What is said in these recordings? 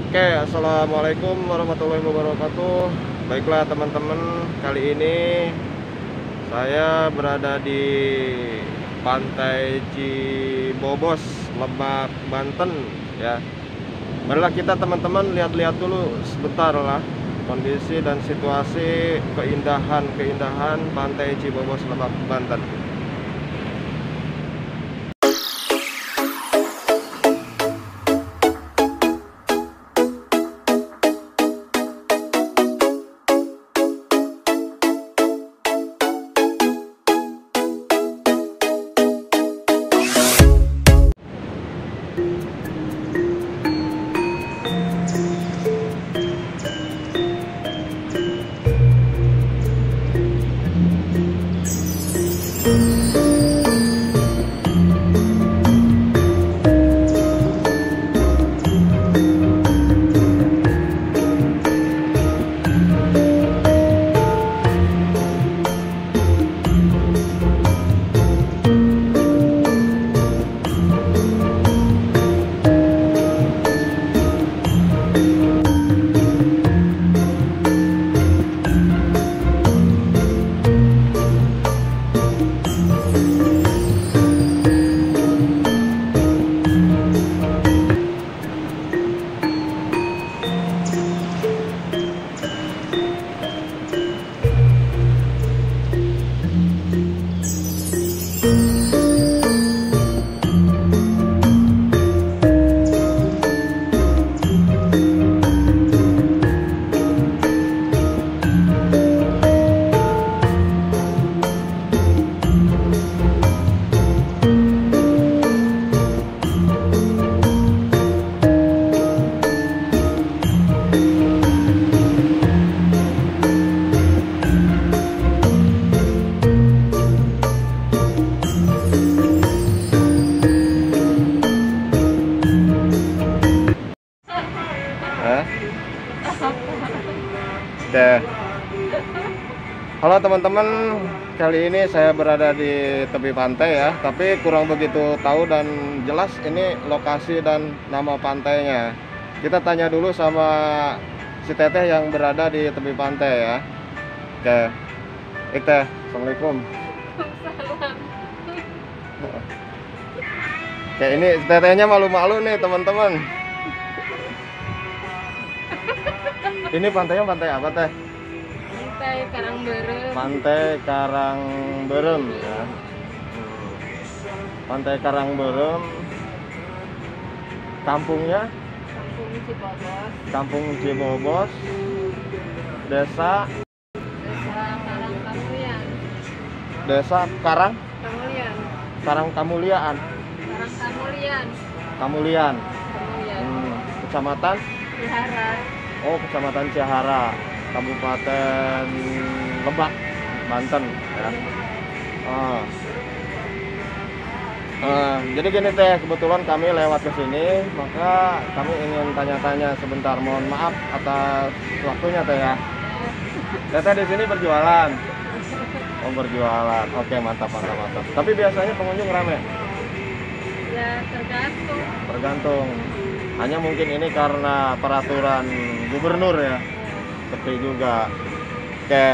Oke, assalamualaikum warahmatullahi wabarakatuh. Baiklah teman-teman, kali ini saya berada di Pantai Cibobos, Lebak, Banten ya. Marilah kita teman-teman lihat-lihat dulu sebentar lah kondisi dan situasi keindahan Pantai Cibobos, Lebak, Banten. Oke. Halo teman-teman, kali ini saya berada di tepi pantai ya, tapi kurang begitu tahu dan jelas ini lokasi dan nama pantainya. Kita tanya dulu sama si Teteh yang berada di tepi pantai ya. Oke. Teh, assalamualaikum. Oke, ini si Tetehnya malu-malu nih teman-teman. Ini pantainya pantai apa Teh? Pantai Karangberem. Pantai Karangberem ya. Pantai Karangberem. Kampungnya? Kampung Cibobos. Kampung Cibobos. Desa Karang Kamulian. Desa Karang Kamulian. Karang Kamuliaan. Karang Kamulian. Kamulian. Kamulian. Kecamatan? Cihara. Oh, Kecamatan Cihara, Kabupaten Lebak, Banten ya. Jadi gini Teh, kebetulan kami lewat ke sini, maka kami ingin tanya-tanya sebentar. Mohon maaf atas waktunya Teh ya. Teteh di sini berjualan. Oh, berjualan. Oke, mantap. Tapi biasanya pengunjung rame? Ya tergantung. Tergantung. Hanya mungkin ini karena peraturan gubernur ya. Seperti juga. Oke.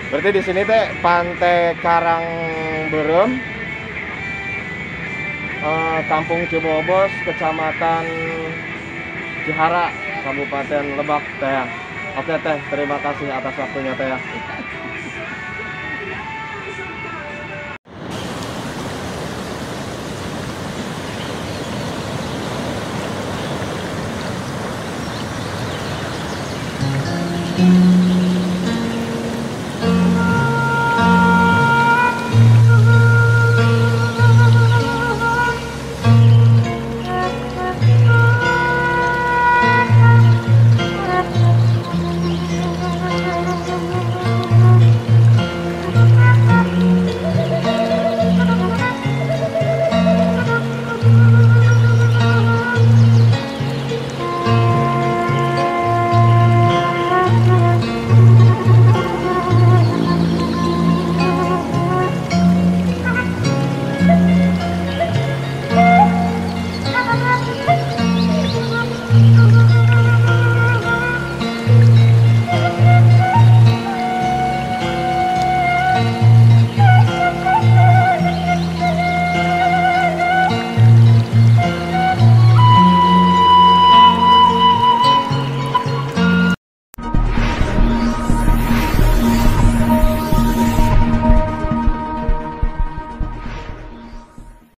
Berarti di sini Teh Pantai Karangberem, Kampung Cibobos, Kecamatan Cihara, Kabupaten Lebak Teh ya. Oke Teh, terima kasih atas waktunya Teh ya.